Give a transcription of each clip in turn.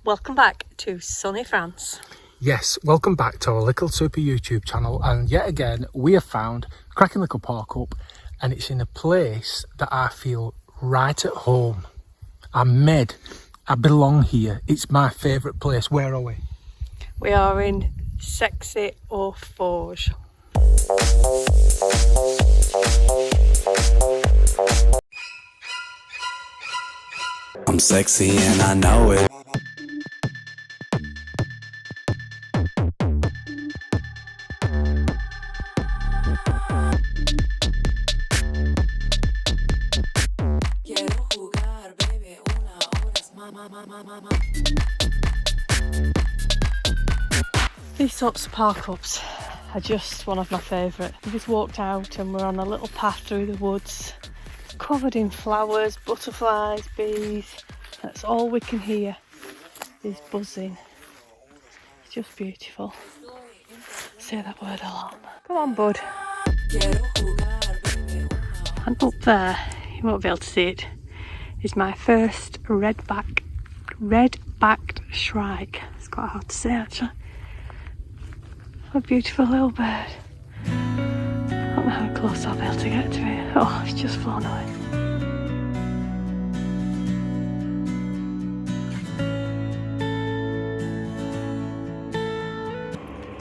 Welcome back to sunny France. Yes, welcome back to our little super YouTube channel, and yet again we have found a cracking little park up, and it's in a place that I feel right at home. I'm made, I belong here, it's my favourite place. Where are we? We are in Sexey-aux-Forges. I'm sexy and I know it. These sorts of parkups are just one of my favourite. We just walked out and we're on a little path through the woods, covered in flowers, butterflies, bees. That's all we can hear is buzzing. It's just beautiful. Say that word a lot. Come on, bud. And up there, you won't be able to see it, is my first red-backed shrike. It's quite hard to say actually. A beautiful little bird. I don't know how close I'll be able to get to it. Oh, it's just flown away.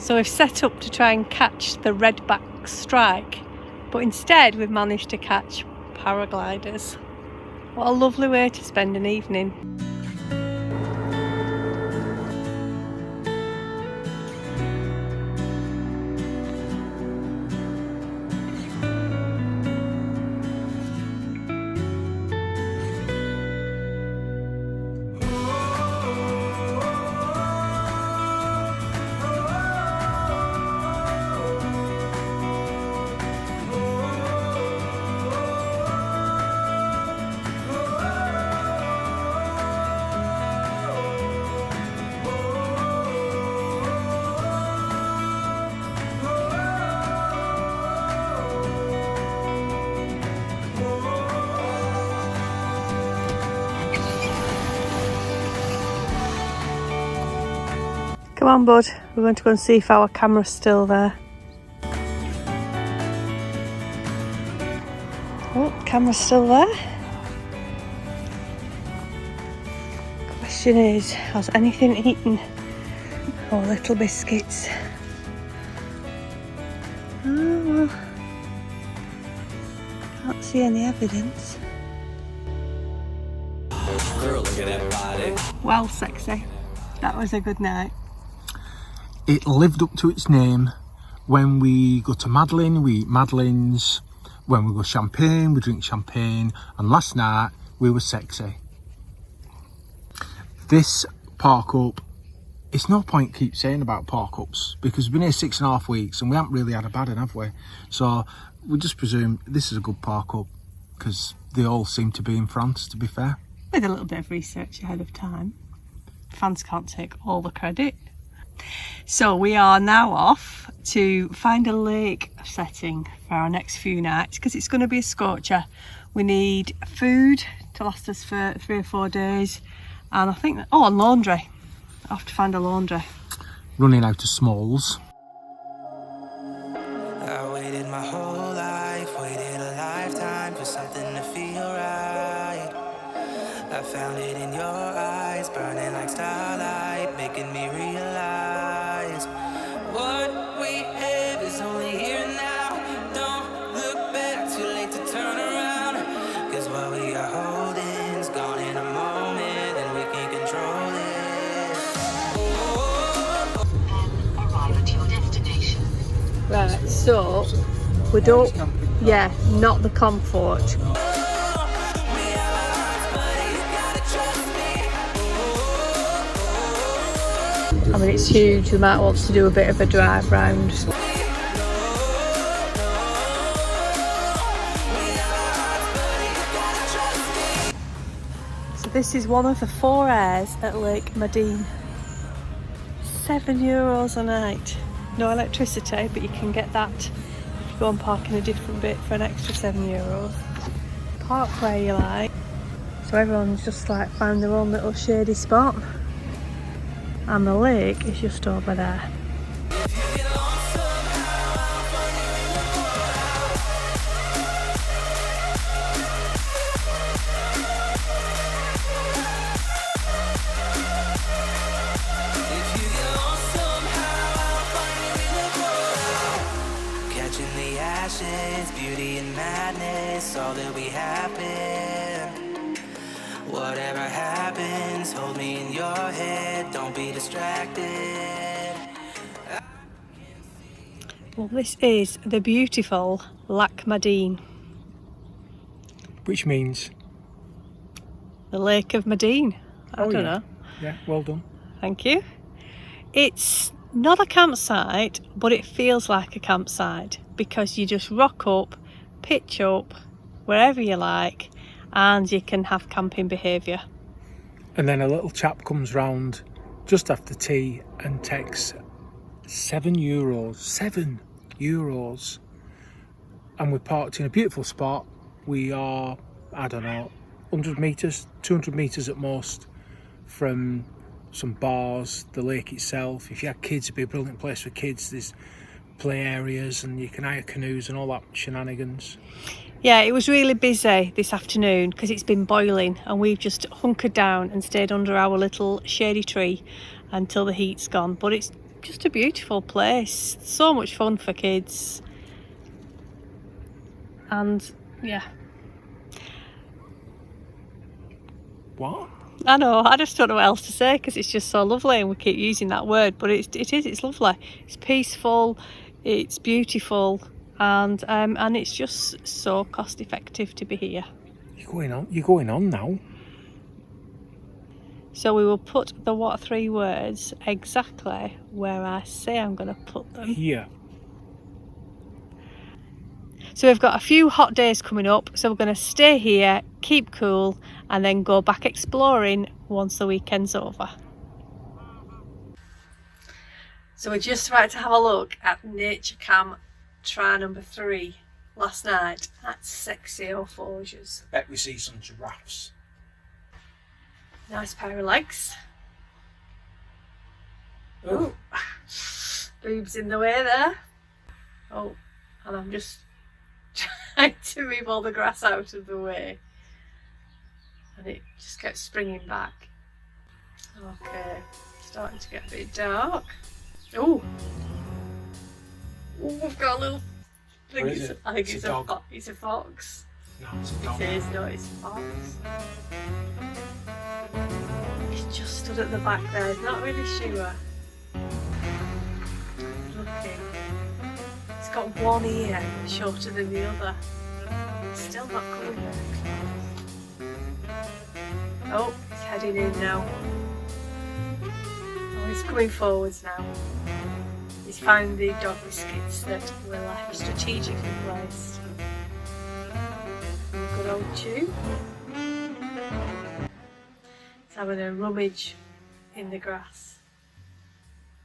So we've set up to try and catch the red-backed strike, but instead we've managed to catch paragliders. What a lovely way to spend an evening. Come on, bud. We're going to go and see if our camera's still there. Oh, camera's still there. Question is, has anything eaten our little biscuits? Oh, can't see any evidence. Girl, look at that body. Well, Sexy, that was a good night. It lived up to its name. When we go to Madeleine, we eat madeleines. When we go champagne, we drink champagne. And last night, we were sexy. This park up, it's no point keep saying about park ups, because we've been here 6.5 weeks and we haven't really had a bad one, have we? So we just presume this is a good park up, because they all seem to be in France, to be fair. With a little bit of research ahead of time. Fans can't take all the credit. So we are now off to find a lake setting for our next few nights, because it's going to be a scorcher. We need food to last us for 3 or 4 days, and I think that, and laundry. I have to find a laundry. Running out of smalls. I waited my whole life, waited a lifetime for something to feel right. I found it in your eyes, burning like starlight, making me realize what we have is only here now. Don't look back, too late to turn around, cause what we are holding is gone in a moment, and we can control it. Arrive at your destination. Right, so we don't, not the comfort. I mean, it's huge. We might want to do a bit of a drive round. So this is one of the 4 airs at Lac de Madine. €7 a night. No electricity, but you can get that if you go and park in a different bit for an extra €7. Park where you like. So everyone's just like found their own little shady spot. and the lake is just over there. Beauty and madness, all that we happen. Whatever happens, hold me in your head, don't be distracted. Well, this is the beautiful Lac de Madine, Which means? the Lake of Madine. I don't know. Yeah, well done. Thank you. It's not a campsite, but it feels like a campsite because you just rock up, pitch up, wherever you like, and you can have camping behaviour. And then a little chap comes round just after tea and takes €7. €7. And we're parked in a beautiful spot. We are, I don't know, 100 metres, 200 metres at most from some bars, the lake itself. If you had kids, it'd be a brilliant place for kids. There's play areas and you can hire canoes and all that shenanigans. Yeah, it was really busy this afternoon because it's been boiling, and we've just hunkered down and stayed under our little shady tree until the heat's gone. But it's just a beautiful place, so much fun for kids, and yeah. What? I know, I just don't know what else to say because it's just so lovely, and we keep using that word, but it's lovely. It's peaceful, it's beautiful, and it's just so cost effective to be here. You're going on now. So we will put the 3 words exactly where I say I'm going to put them. Here. So we've got a few hot days coming up, so we're going to stay here, keep cool, and then go back exploring once the weekend's over. So we're just about to have a look at Nature Cam try number 3 last night at Sexey-aux-Forges. Bet we see some giraffes. Nice pair of legs. Oh. Boobs in the way there. Oh, and I'm just trying to move all the grass out of the way, and it just kept springing back. Okay, starting to get a bit dark. Oh, we've got a little thing. I think it's a fox. It's a fox. No, it's a dog. It is, no, it's a fox. He's just stood at the back there, he's not really sure. Looking. It's got one ear shorter than the other. It's still not coming very close. Oh, he's heading in now. Oh, he's coming forwards now. He's found the dog biscuits that were left strategically placed. Good old chew. He's having a rummage in the grass.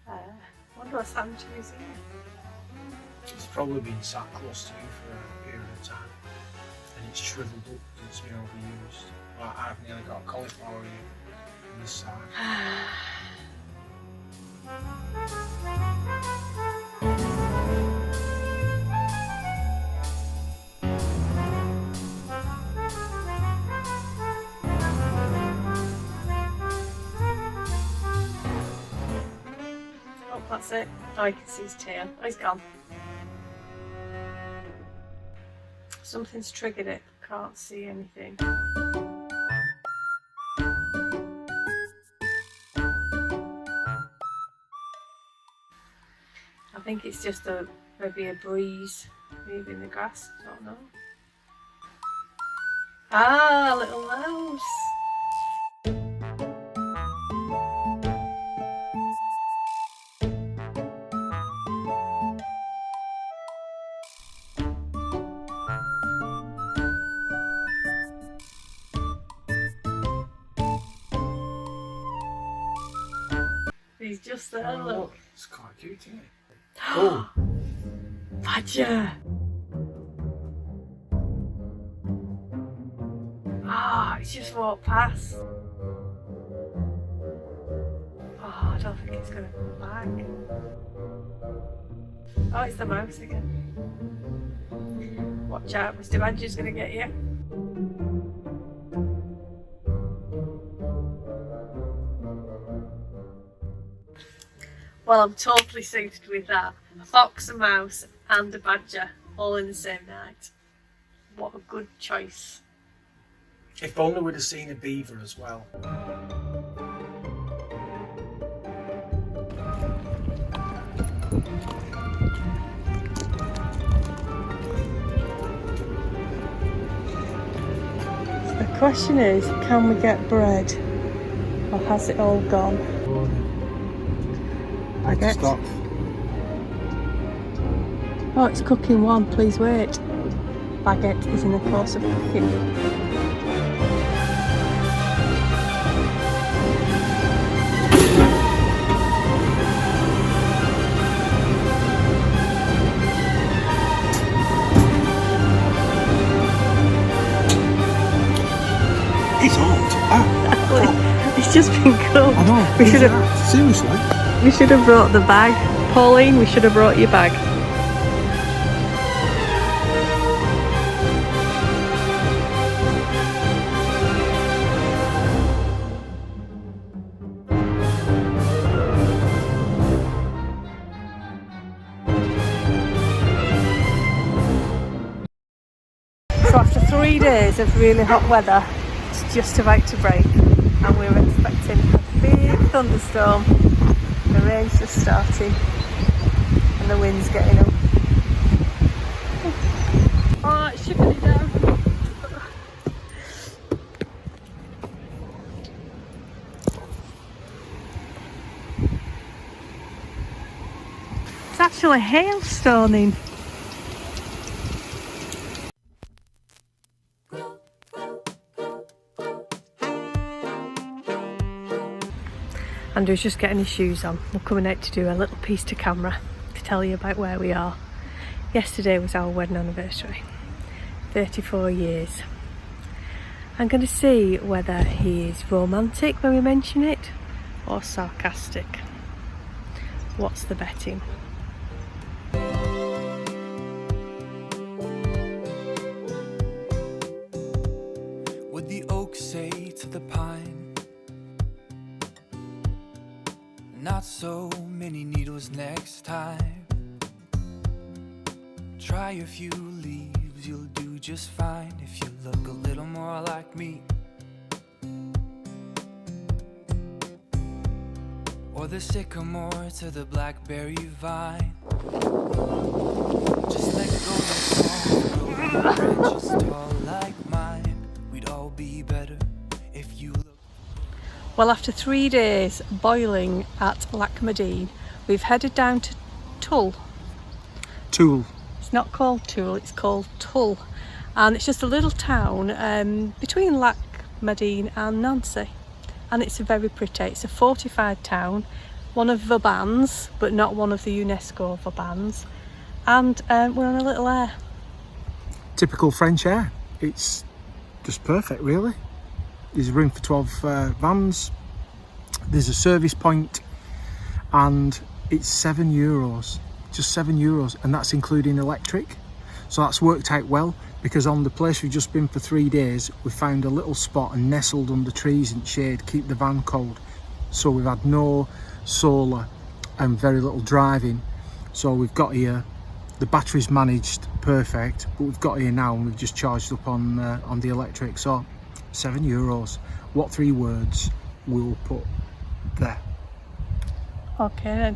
I wonder what sandwich is here. It's probably been sat close to me for a period of time, and it's shriveled up because it's been overused. Well, I've nearly got a cauliflower here on this side. Oh, that's it. Oh, you can see his tail. Oh, he's gone. Something's triggered it. Can't see anything. I think it's just maybe a breeze moving the grass. I don't know. Ah, little mouse. He's just there, look. It's quite cute, isn't it? Oh! Badger! Ah, it's just walked past. Oh, don't think it's going to come back. Oh, it's the mouse again. Watch out, Mr. Badger's going to get you. Well, I'm totally soothed with that. A fox, a mouse and a badger all in the same night. What a good choice. If only we'd have seen a beaver as well. The question is, can we get bread? Or has it all gone? Baguette. Stop. Oh, it's cooking one, please wait. Baguette is in the course of cooking. It's hot. It's just been cooked. I know. We should have. Seriously? We should have brought the bag. Pauline, we should have brought your bag. So after 3 days of really hot weather, it's just about to break and we're expecting a big thunderstorm. The rain's just starting and the wind's getting up. Oh, it's shipping it down. It's actually hailstoning. Andrew's just getting his shoes on. We're coming out to do a little piece to camera to tell you about where we are. Yesterday was our wedding anniversary, 34 years. I'm going to see whether he is romantic when we mention it or sarcastic. What's the betting? What the oak say to the pine? Not so many needles next time. Try a few leaves, you'll do just fine if you look a little more like me. Or the sycamore to the blackberry vine. Just let go of branches tall like mine. We'd all be better if you look. Well, after 3 days boiling at Lac de Madine, we've headed down to Toul. Toul. It's not called Toul, it's called Toul. And it's just a little town between Lac de Madine and Nancy. And it's very pretty. It's a fortified town, one of Vauban's, but not one of the UNESCO Vauban's. And we're on a little air. Typical French air. It's just perfect, really. There's room for 12 vans. There's a service point and it's €7, just €7, and that's including electric. So that's worked out well, because on the place we've just been for 3 days, we found a little spot and nestled under trees in shade, keep the van cold. So we've had no solar and very little driving. So we've got here, the battery's managed perfect, but we've got here now and we've just charged up on the electric. So €7. What 3 words we'll put there? Okay then.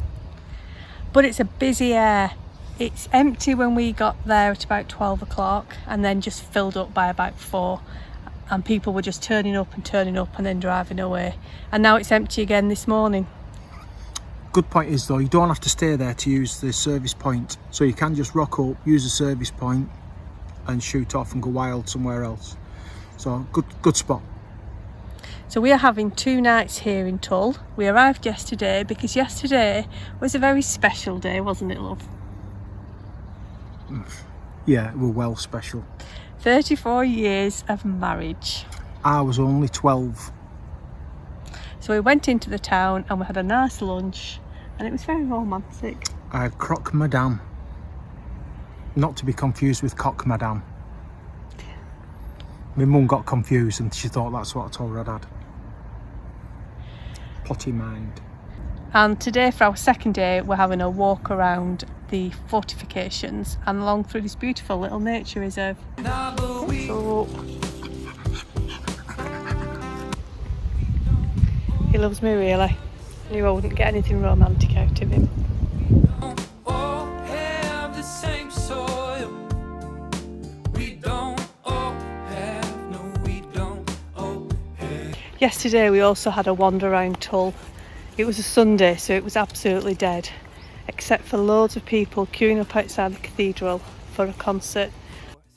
But it's a busy air. It's empty when we got there at about 12 o'clock and then just filled up by about 4. And people were just turning up and then driving away. And now it's empty again this morning. Good point is though, you don't have to stay there to use the service point. So you can just rock up, use the service point and shoot off and go wild somewhere else. So good spot. So we are having 2 nights here in Toul. We arrived yesterday because yesterday was a very special day, wasn't it, love? Yeah, we're well special. 34 years of marriage. I was only 12. So we went into the town and we had a nice lunch and it was very romantic. I had croque madame. Not to be confused with coq madame. My mum got confused and she thought that's what I told her I'd had. Potty mind. And today for our second day we're having a walk around the fortifications and along through this beautiful little nature reserve. So, he loves me really. I knew I wouldn't get anything romantic out of him. Yesterday we also had a wander around Toul. It was a Sunday, so it was absolutely dead, except for loads of people queuing up outside the cathedral for a concert.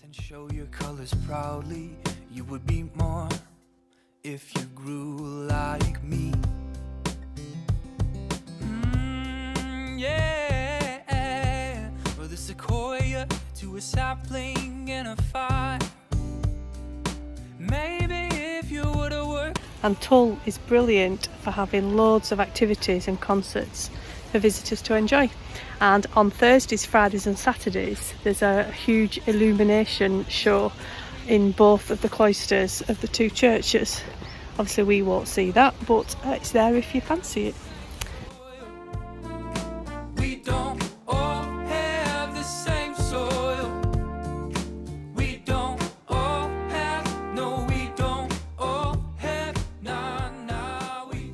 And show your colours proudly. You would be more if you grew like me. Yeah. Or the sequoia to a sapling in a fire. Maybe if you would have worked. And Toul is brilliant for having loads of activities and concerts for visitors to enjoy. And on Thursdays, Fridays and Saturdays there's a huge illumination show in both of the cloisters of the two churches. Obviously we won't see that, but it's there if you fancy it. We don't all have the same soil. We don't all have, no, we don't all have, nah, we.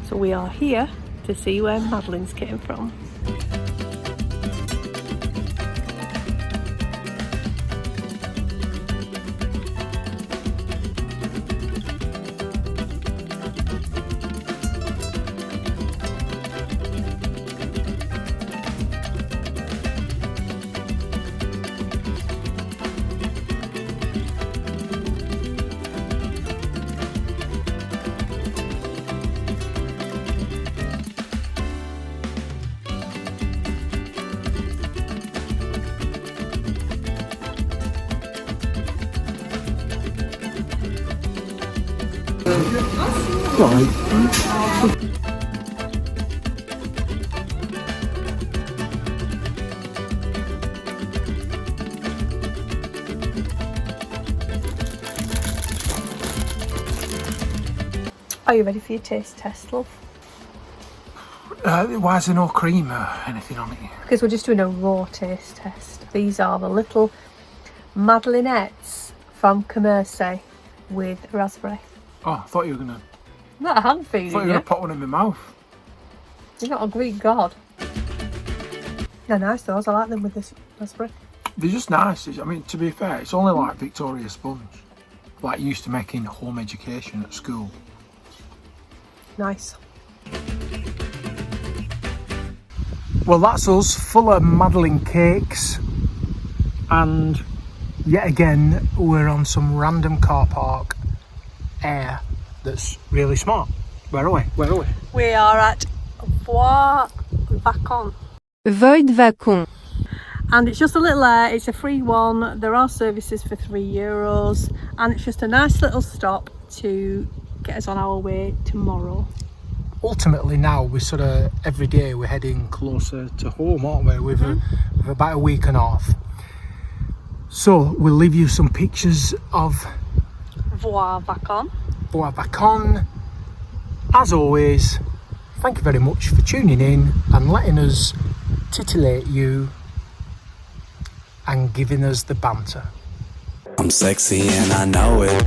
So we are here to see where madeleines came from. Are you ready for your taste test, love? Why is there no cream or anything on it? Because we're just doing a raw taste test. These are the little madeleinettes from Commercy with raspberry. Oh, I thought you were going to... Not a hand feeding I thought you were going to put one in my mouth. You're not a Greek god. They're nice those, I like them with this raspberry. They're just nice. I mean, to be fair, it's only like Victoria sponge. Like you used to make in home education at school. Nice. Well, that's us, full of Madeleine cakes. And yet again, we're on some random car park air that's really smart. Where are we? Where are we? We are at Vacon. Vacon. And it's just a little air, it's a free one. There are services for €3 and it's just a nice little stop to get us on our way tomorrow. Ultimately now we're sort of every day we're heading closer to home, aren't we? With about a week and a half. So we'll leave you some pictures of Vacon. Vacon. As always, thank you very much for tuning in and letting us titillate you and giving us the banter. I'm sexy and I know it.